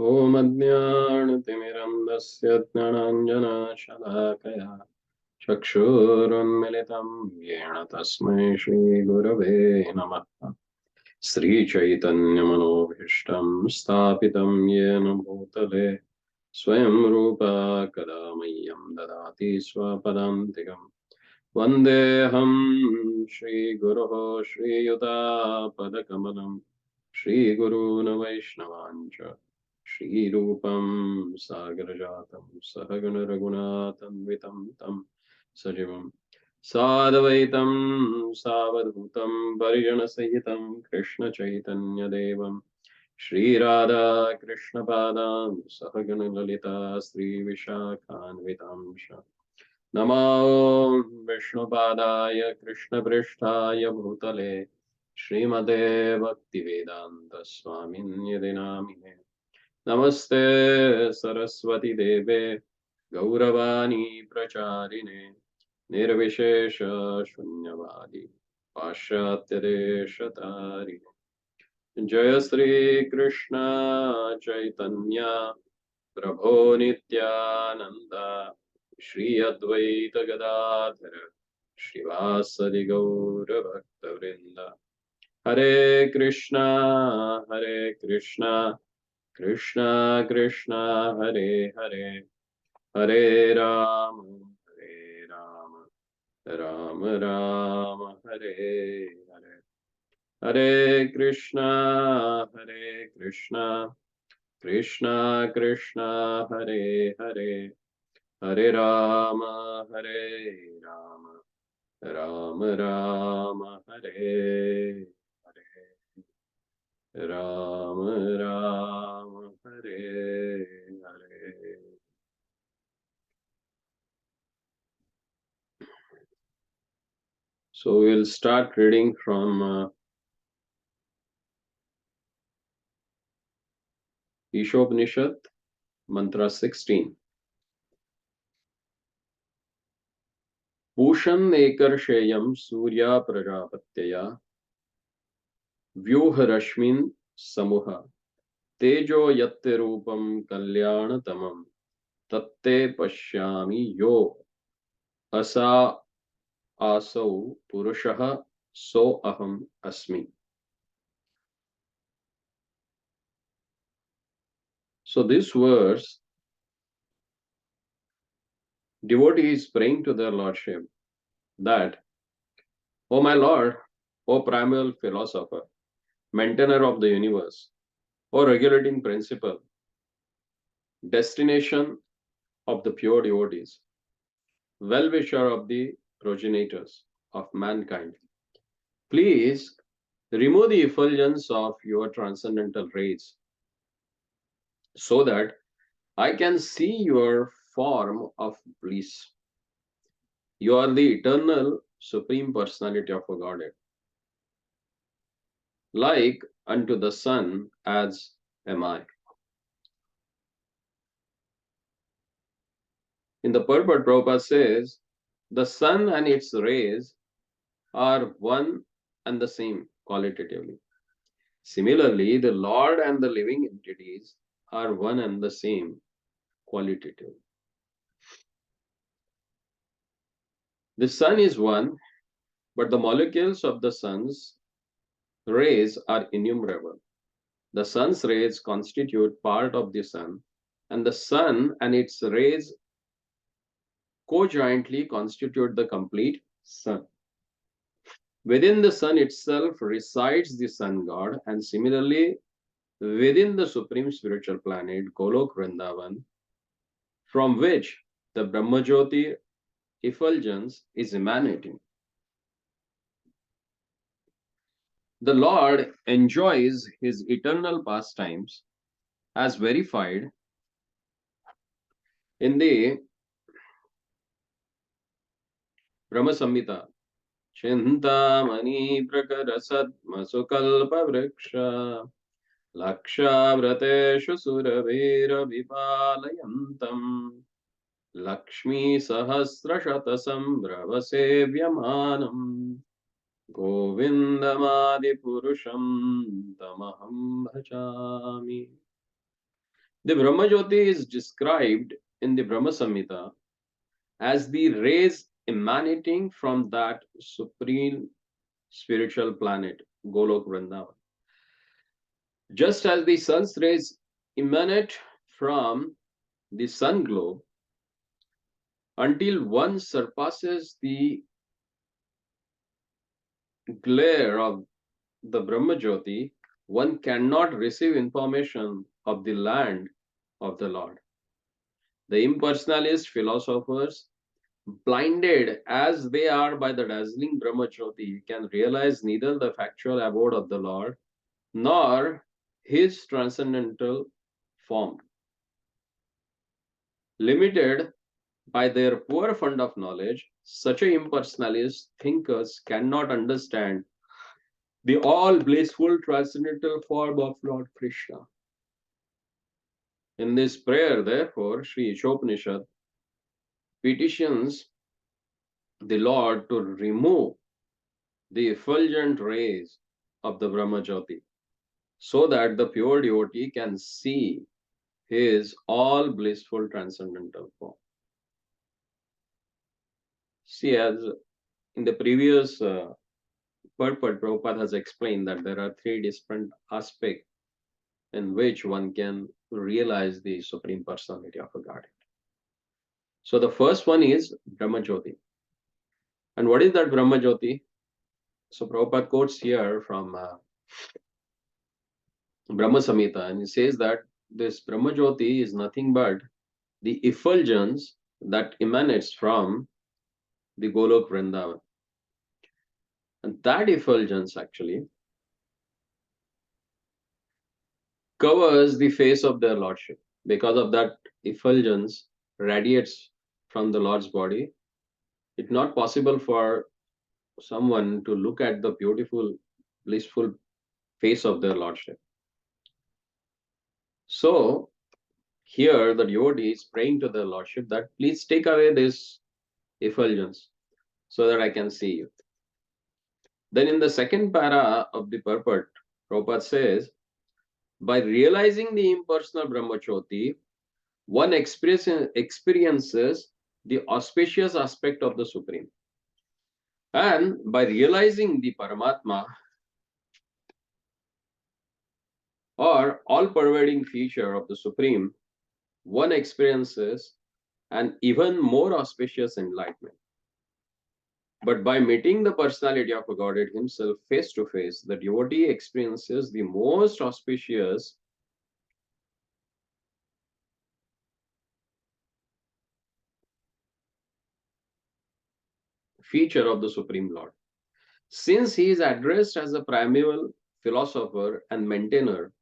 ॐ अज्ञानतिमिरन्धस्य ज्ञानाञ्जनशलाकया चक्षुरुन्मिलितं येन तस्मै श्रीगुरवे नमः। श्रीचैतन्यमनोभीष्टं स्थापितं येन भूतले स्वयं रूपा कदा मह्यं ददाति स्वपदान्तिकम्। वन्देऽहं श्रीगुरोः श्रीयुतापदकमलं श्रीगुरून् वैष्णवाञ्च श्रीरूपं सागरजातं सहगण रघुनाथन्वितं तं सजीवं साद्वैतं सावधूतं परिजनसहितं कृष्णचैतन्यदेवं श्रीराधा कृष्णपादां सहगण ललिता श्रीविशाखान्वितांश नमो विष्णुपादाय कृष्णपृष्ठाय भूतले श्रीमते भक्तिवेदान्त स्वामिन्यदि नामिने नमस्ते सरस्वती देवे गौरवाणी प्रचारिणे निर्विशेष शून्यवादी पाश्चात्यदेशतारिणे जय श्री कृष्ण चैतन्य प्रभो नित्यानंद श्री अद्वैत गदाधर श्रीवासदि गौर भक्तवृंद हरे Krishna Krishna Krishna Hare Hare Hare Ram Ram Ram Hare Hare Hare Krishna Krishna Krishna Hare Hare Hare Ram Ram Ram Ram Hare Hare Ram Ram Hare Hare. So we'll start reading from Ishopanishada Mantra 16. Pushan ekarsheyam surya prajapatya vyuha rashmin samuha tejo yatte rupam kalyantamam tatte pashyami yo asa asau purushah so aham asmi. So this verse, devotee is praying to their Lordship that, O my Lord, O primal philosopher, maintainer of the universe, O regulating principle, destination of the pure devotees, well-wisher of the progenitors of mankind, please remove the effulgence of your transcendental rays so that I can see your form of bliss. You are the eternal supreme personality of a Godhead, like unto the sun as am I. In the purport, Prabhupada says, the sun and its rays are one and the same qualitatively. Similarly, the Lord and the living entities are one and the same qualitatively. The sun is one, but the molecules of the sun's rays are innumerable. The sun's rays constitute part of the sun, and the sun and its rays co-jointly constitute the complete sun. Within the sun itself resides the sun god, and similarly, within the supreme spiritual planet, Golok Vrindavan, from which the Brahmajyoti effulgence is emanating. The Lord enjoys his eternal pastimes as verified in the Brahma Samhita. Chintamani prakarasatma sukalpa vriksha lakshavrateshu suravira vipalayantam Lakshmi Sahasrashata Sambravasevymanam Govindamadi Purusham Tamaham Bhajami. The Brahmajyoti is described in the Brahma Samhita as the rays emanating from that supreme spiritual planet, Golok Vrindavan. Just as the sun's rays emanate from the sun globe, until one surpasses the glare of the Brahmajyoti, one cannot receive information of the land of the Lord. The impersonalist philosophers, blinded as they are by the dazzling Brahmajyoti, can realize neither the factual abode of the Lord nor his transcendental form. Limited by their poor fund of knowledge, such a impersonalist thinkers cannot understand the all blissful transcendental form of Lord Krishna. In this prayer, therefore, Sri Ishopanishad petitions the Lord to remove the effulgent rays of the Brahmajyoti so that the pure devotee can see his all blissful transcendental form. See, as in the previous purport, Prabhupada has explained that there are three different aspects in which one can realize the Supreme Personality of a Godhead. So the first one is Brahmajyoti. And what is that Brahmajyoti? So Prabhupada quotes here from Brahma Samhita, and he says that this Brahmajyoti is nothing but the effulgence that emanates from the Golok Vrindavan. And that effulgence actually covers the face of their Lordship. Because of that effulgence radiates from the Lord's body, it's not possible for someone to look at the beautiful, blissful face of their Lordship. So, here the devotee is praying to their Lordship that please take away this effulgence so that I can see you. Then in the second para of the purport, Prabhupada says, by realizing the impersonal Brahmajyoti, one experiences the auspicious aspect of the Supreme. And by realizing the Paramatma, or all-pervading feature of the Supreme, one experiences an even more auspicious enlightenment. But by meeting the personality of a Godhead himself face to face, the devotee experiences the most auspicious feature of the Supreme Lord. Since he is addressed as a primeval philosopher and maintainer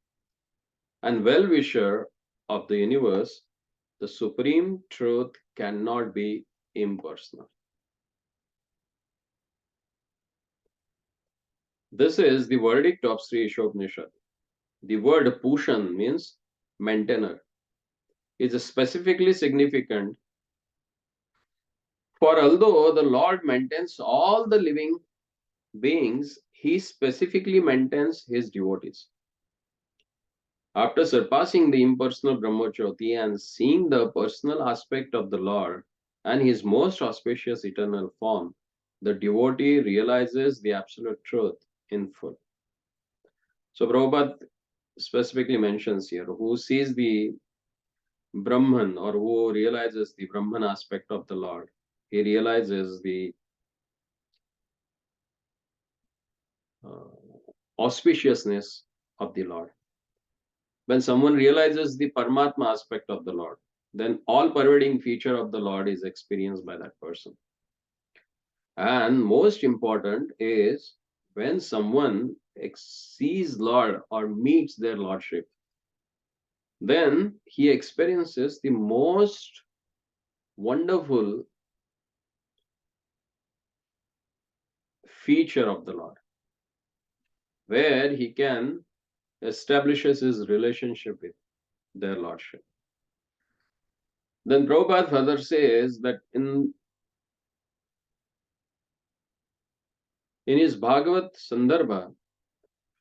and well-wisher of the universe, the supreme truth cannot be impersonal. This is the verdict of Sri Ishopanishad. The word Pushan means maintainer. Is specifically significant, for although the Lord maintains all the living beings, he specifically maintains his devotees. After surpassing the impersonal Brahmajyoti and seeing the personal aspect of the Lord and his most auspicious eternal form, the devotee realizes the absolute truth in full. So Prabhupada specifically mentions here, who sees the Brahman or who realizes the Brahman aspect of the Lord, he realizes the auspiciousness of the Lord. When someone realizes the Paramatma aspect of the Lord, then all pervading feature of the Lord is experienced by that person. And most important is when someone sees Lord or meets their Lordship, then he experiences the most wonderful feature of the Lord, where he can establishes his relationship with their Lordship. Then Prabhupada further says that in his Bhagavat Sandarbha,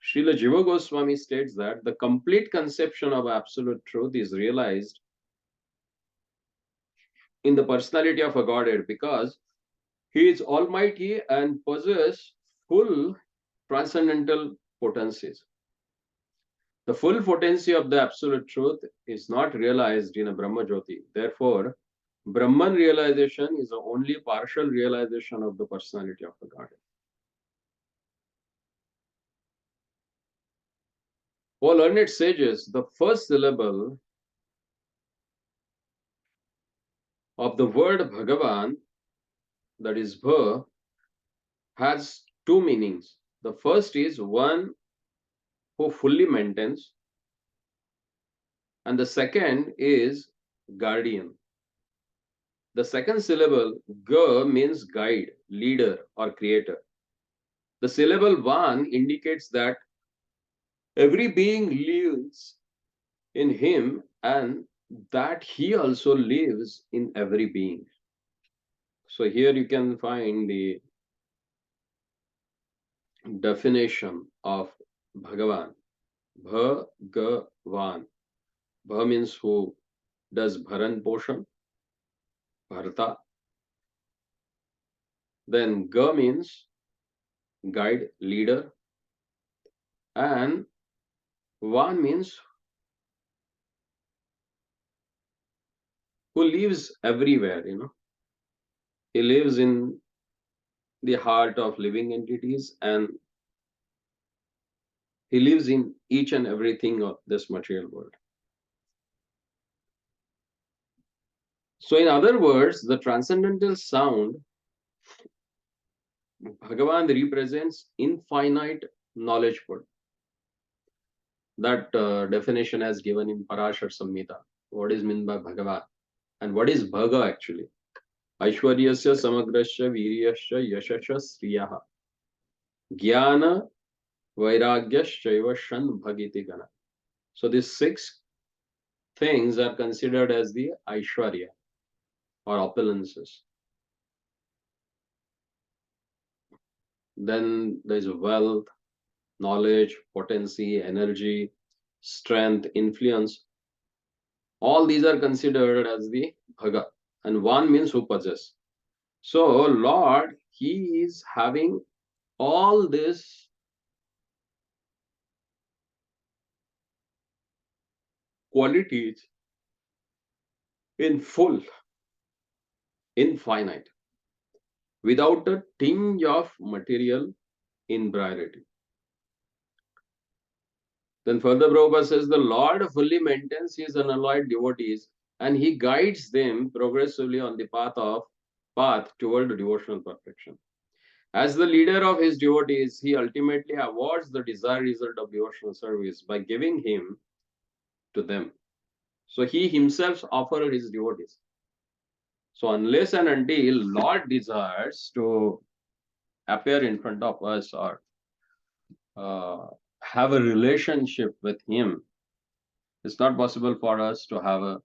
Srila Jiva Goswami states that the complete conception of absolute truth is realized in the personality of a Godhead because he is almighty and possesses full transcendental potencies. The full potency of the absolute truth is not realized in a Brahma Jyoti. Therefore, Brahman realization is the only partial realization of the personality of the Godhead. O learned sages, the first syllable of the word Bhagavan, that is Bha, has two meanings. The first is one who fully maintains, and the second is guardian. The second syllable, Ga, means guide, leader, or creator. The syllable Van indicates that every being lives in him and that he also lives in every being. So here you can find the definition of Bhagavan. Bhagavan. Bha means who does Bharan Poshan, Bharta. Then Ga means guide, leader. And Van means who lives everywhere, He lives in the heart of living entities and he lives in each and everything of this material world. So, in other words, the transcendental sound, Bhagavan represents infinite knowledgeful. That definition has given in Parashar Samhita. What is meant by Bhagavan? And what is Bhaga actually? Aishwaryasya samagrasya viryasya yashasya sriyaha. Jnana vairagyashaiva shan bhagiti gana. So these six things are considered as the Aishwarya or opulences. Then there is wealth, knowledge, potency, energy, strength, influence. All these are considered as the Bhaga. And one means who possess. So, Lord, He is having all these qualities in full, infinite, without a tinge of material imburiety. Then further Prabhupada says the Lord fully maintains his unalloyed devotees and he guides them progressively on the path toward devotional perfection. As the leader of his devotees, he ultimately awards the desired result of devotional service by giving him to them. So he himself offers his devotees. So unless and until Lord desires to appear in front of us or have a relationship with him, it's not possible for us to have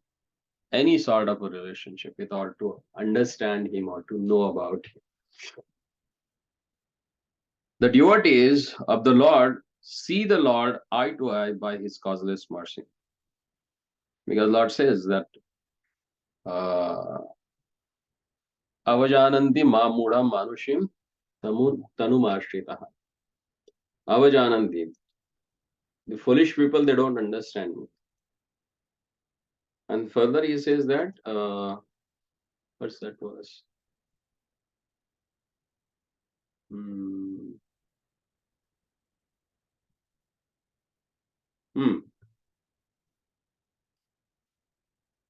any sort of a relationship with or to understand him or to know about him. The devotees of the Lord see the Lord eye to eye by his causeless mercy. Because Lord says that avajananti ma mudha manushim tanumarshitaha. Avajananti. The foolish people, they don't understand me. And further he says that, what's that verse?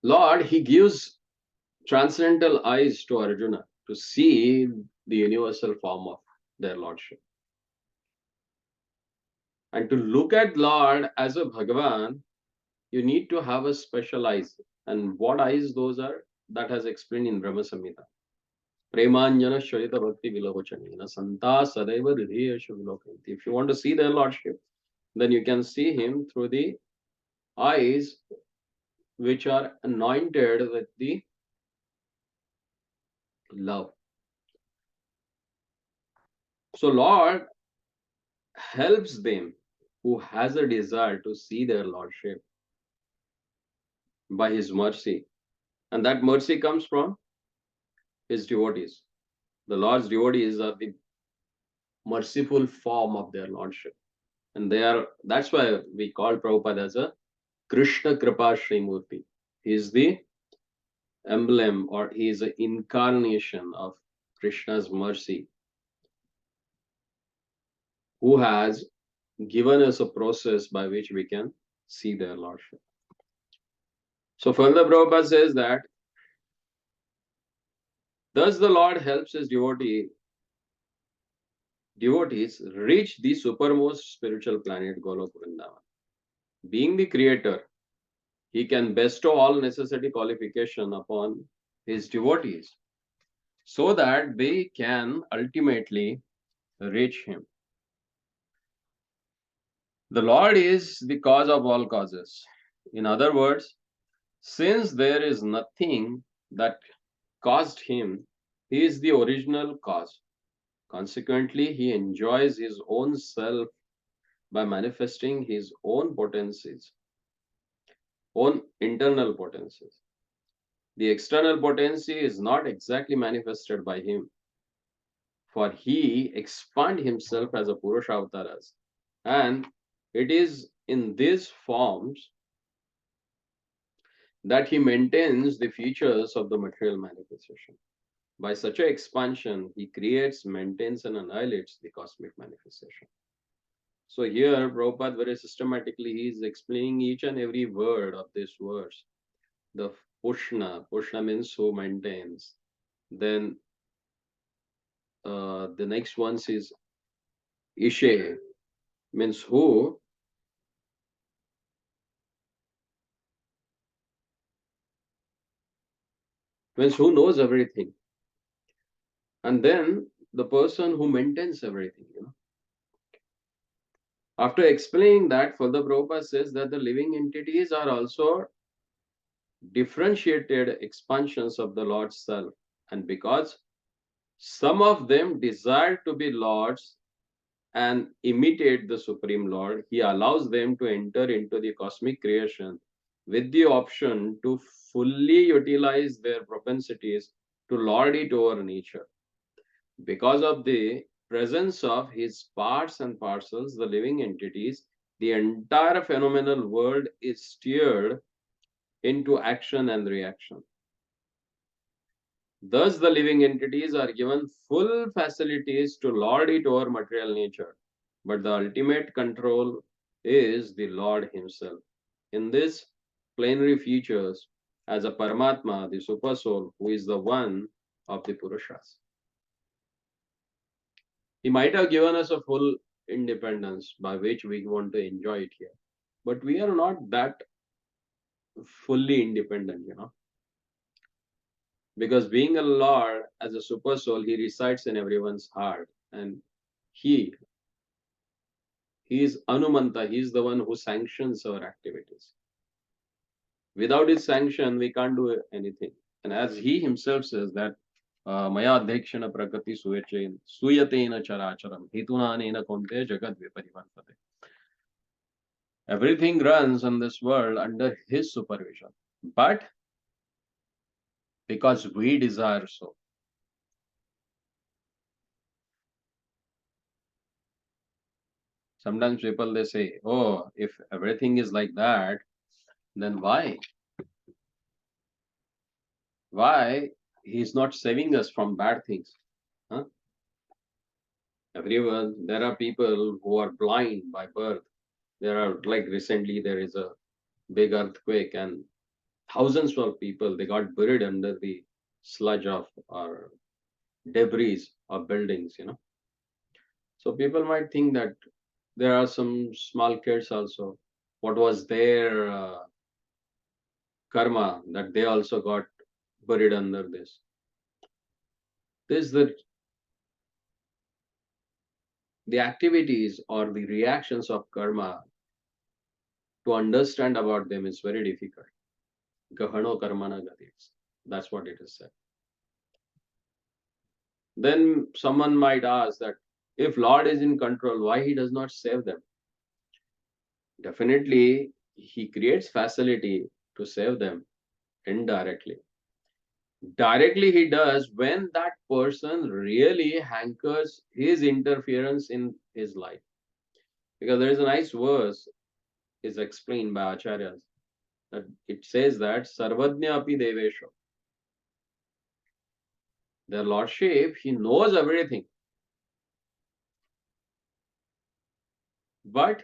Lord, he gives transcendental eyes to Arjuna to see the universal form of their Lordship. And to look at Lord as a Bhagavan, you need to have a special eyes. And what eyes those are? That has explained in Brahma Samhita. Premanjana Sharita Bhakti Vilochanina Santa Sadaiva Hridayashu Vilokanti. If you want to see their Lordship, then you can see him through the eyes which are anointed with the love. So Lord helps them who has a desire to see their Lordship by His mercy. And that mercy comes from His devotees. The Lord's devotees are the merciful form of their Lordship. And that's why we call Prabhupada as a Krishna Kripa Srimurti. He is the emblem, or he is an incarnation of Krishna's mercy, who has given us a process by which we can see their Lordship. So further Prabhupada says that thus the Lord helps his devotees reach the supermost spiritual planet Golok Vrindavan. Being the creator, he can bestow all necessary qualification upon his devotees so that they can ultimately reach him. The Lord is the cause of all causes. In other words, since there is nothing that caused him, he is the original cause. Consequently, he enjoys his own self by manifesting his own potencies, own internal potencies. The external potency is not exactly manifested by him, for he expand himself as a Purusha avataras, and it is in these forms that he maintains the features of the material manifestation. By such an expansion, he creates, maintains, and annihilates the cosmic manifestation. So here, Prabhupada very systematically he is explaining each and every word of this verse. The Pushna means who maintains. Then the next one is Ishe, means who knows everything. And then the person who maintains everything, After explaining that, further Prabhupada says that the living entities are also differentiated expansions of the Lord's self. And because some of them desire to be Lords and imitate the Supreme Lord, he allows them to enter into the cosmic creation with the option to fully utilize their propensities to lord it over nature. Because of the presence of his parts and parcels, the living entities, the entire phenomenal world is steered into action and reaction. Thus, the living entities are given full facilities to lord it over material nature, but the ultimate control is the Lord Himself. In this plenary features as a Paramatma, the Super Soul, who is the one of the Purushas. He might have given us a full independence by which we want to enjoy it here, but we are not that fully independent, because being a Lord as a super soul, he resides in everyone's heart, and he is Anumanta. He is the one who sanctions our activities. Without his sanction, we can't do anything. And as he himself says that Maya Adhikshana Prakati Suyatena Characharam Hitunanena Konte Jagat Viparivartate. Everything runs in this world under his supervision. But because we desire so. Sometimes people they say, oh, if everything is like that, then why? Why he's not saving us from bad things? Huh? Everyone, there are people who are blind by birth. There are, like recently, there is a big earthquake and thousands of people, they got buried under the sludge of or debris of buildings, So people might think that there are some small kids also. What was their karma that they also got buried under this? This the activities or the reactions of karma, to understand about them is very difficult. Gahano karmana gatis. That's what it is said. Then someone might ask that if Lord is in control, why he does not save them? Definitely, he creates facility to save them indirectly. Directly, he does when that person really hankers his interference in his life. Because there is a nice verse is explained by acharyas that it says that Sarvajna api devesho, their lordship, he knows everything, but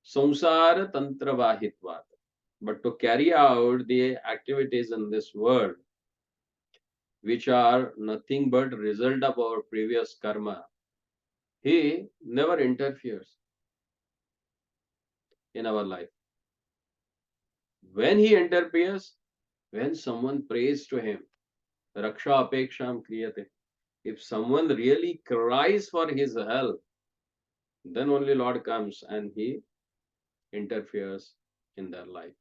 samsara tantra vahitvat. But to carry out the activities in this world, which are nothing but result of our previous karma, he never interferes in our life. When he interferes, when someone prays to him, raksha apeksham kriyate. If someone really cries for his help, then only Lord comes and he interferes in their life.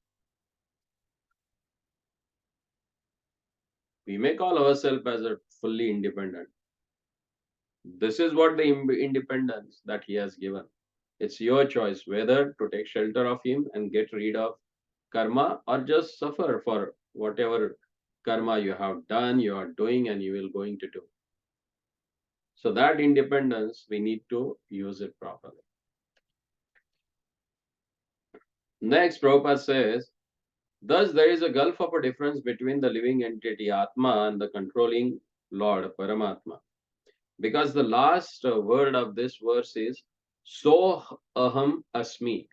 We may call ourselves as a fully independent. This is what the independence that he has given. It's your choice whether to take shelter of him and get rid of karma or just suffer for whatever karma you have done, you are doing, and you will going to do. So that independence, we need to use it properly. Next, Prabhupada says, thus there is a gulf of a difference between the living entity Atma and the controlling Lord Paramatma. Because the last word of this verse is so aham asmi.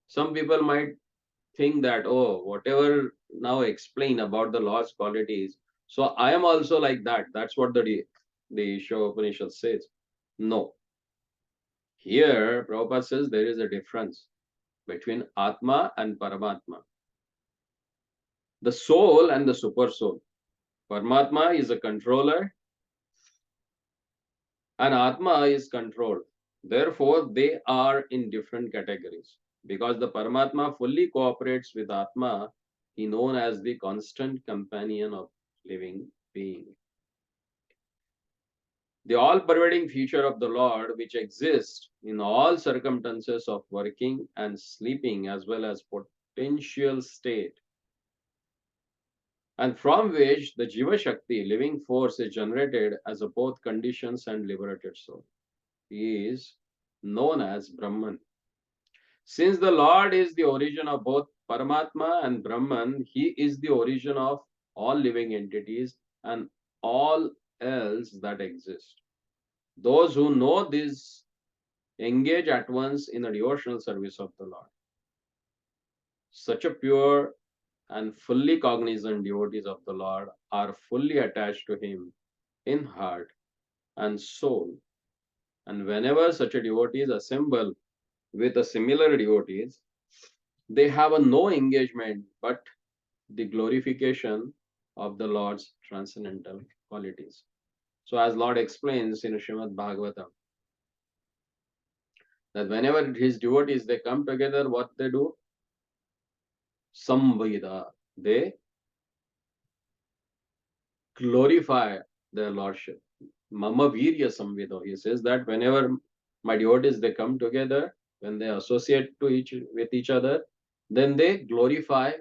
Some people might think that, oh, whatever now explain about the Lord's qualities, so I am also like that. That's what the Ishopanishada says. No. Here, Prabhupada says there is a difference between Atma and Paramatma. The soul and the super soul. Paramatma is a controller and Atma is controlled. Therefore, they are in different categories. Because the Paramatma fully cooperates with Atma, he is known as the constant companion of living being. The all-pervading feature of the Lord, which exists in all circumstances of working and sleeping as well as potential state, and from which the Jiva Shakti, living force, is generated as a both conditions and liberated soul. He is known as Brahman. Since the Lord is the origin of both Paramatma and Brahman, he is the origin of all living entities and all else that exist. Those who know this engage at once in the devotional service of the Lord. Such a pure and fully cognizant devotees of the Lord are fully attached to him in heart and soul. And whenever such a devotees assemble with a similar devotees, they have a no engagement but the glorification of the Lord's transcendental qualities. So as Lord explains in Srimad Bhagavatam, that whenever his devotees they come together, what they do? Samvida. They glorify their Lordship. Mama Virya Samvida. He says that whenever my devotees they come together, when they associate with each other, then they glorify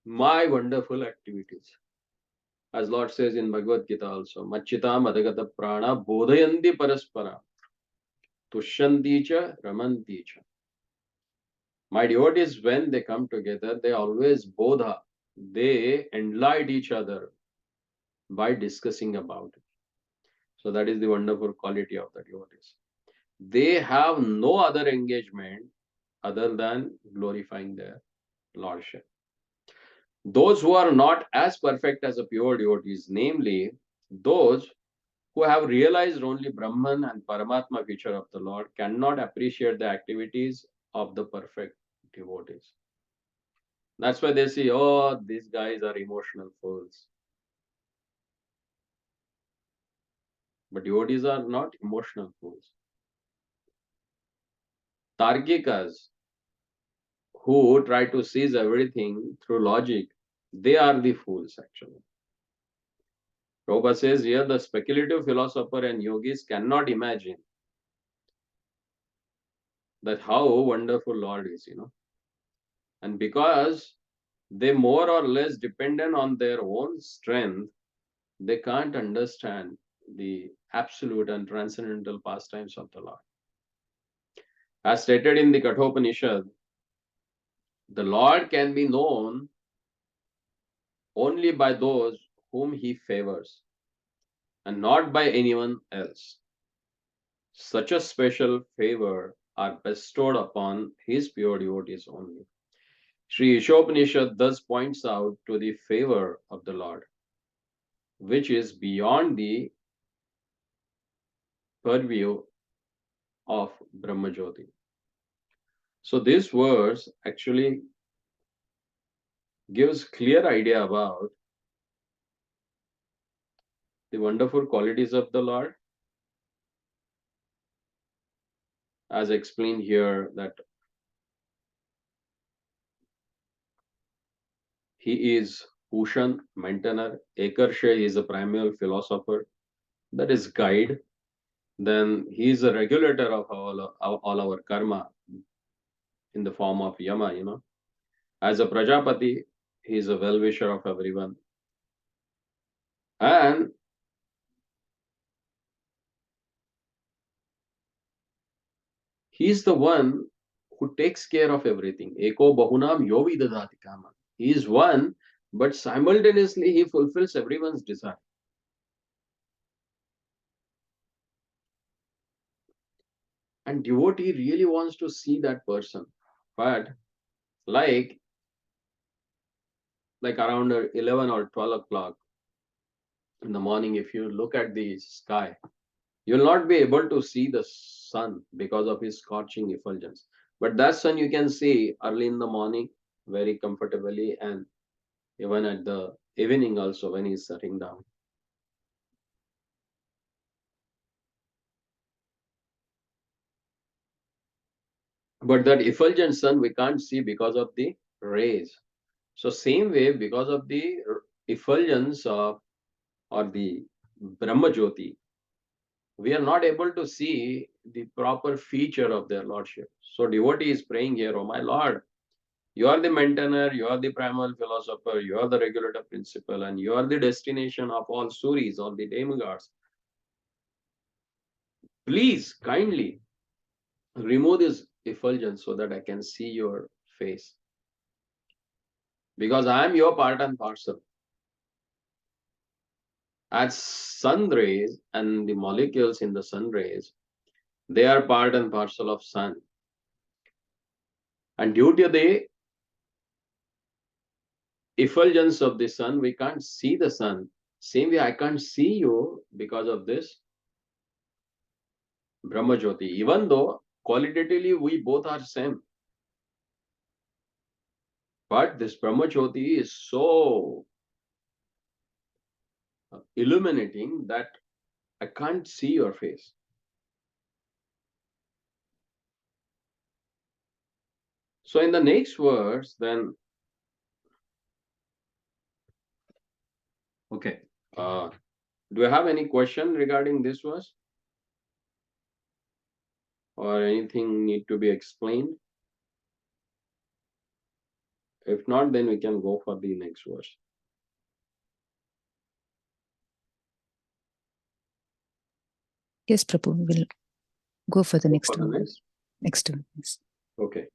my wonderful activities. As Lord says in Bhagavad Gita also, Machita Madagata Prana Bodhayanti Paraspara Tushyanti cha Ramanti cha. My devotees, when they come together, they always bodha. They enlighten each other by discussing about it. So that is the wonderful quality of the devotees. They have no other engagement other than glorifying their Lordship. Those who are not as perfect as a pure devotees, namely those who have realized only Brahman and Paramatma feature of the Lord, cannot appreciate the activities of the perfect devotees. That's why they say, oh, these guys are emotional fools. But devotees are not emotional fools. Tarkikas, who try to seize everything through logic, they are the fools actually. Prabhupada says here the speculative philosopher and yogis cannot imagine that how wonderful Lord is, And because they more or less dependent on their own strength, they can't understand the absolute and transcendental pastimes of the Lord. As stated in the Kathopanishad, the Lord can be known only by those whom he favors and not by anyone else. Such a special favor are bestowed upon his pure devotees only. Sri Ishopanishad thus points out to the favor of the Lord, which is beyond the purview of Brahmajyoti. So this verse actually gives clear idea about the wonderful qualities of the Lord, as explained here, that he is Bhushan, maintainer, Ekarsha is a primal philosopher, that is guide. Then he is a regulator of all our karma in the form of Yama. As a Prajapati, he is a well-wisher of everyone. And he is the one who takes care of everything. Eko bahunam yovi dadati kama. He is one, but simultaneously he fulfills everyone's desire. And devotee really wants to see that person. But like around 11 or 12 o'clock in the morning, if you look at the sky, you'll not be able to see the sun because of his scorching effulgence. But that sun you can see early in the morning very comfortably, and even at the evening also when he's setting down. But that effulgent sun we can't see because of the rays. So same way, because of the effulgence of or the Brahmajyoti, we are not able to see the proper feature of their lordship. So devotee is praying here, oh my Lord, you are the maintainer, you are the primal philosopher, you are the regulator principle, and you are the destination of all suris, all the demigods. Please kindly remove this effulgence so that I can see your face. Because I am your part and parcel. As sun rays and the molecules in the sun rays, they are part and parcel of sun. And due to the effulgence of the sun, we can't see the sun. Same way, I can't see you because of this Brahmajyoti, even though qualitatively we both are same. But this Brahmajyoti is so illuminating that I can't see your face. So in the next verse, then, okay, do you have any question regarding this verse? Or anything need to be explained? If not, then we can go for the next verse. Yes, Prabhu, we'll go for the next one. Next one. Yes. Okay.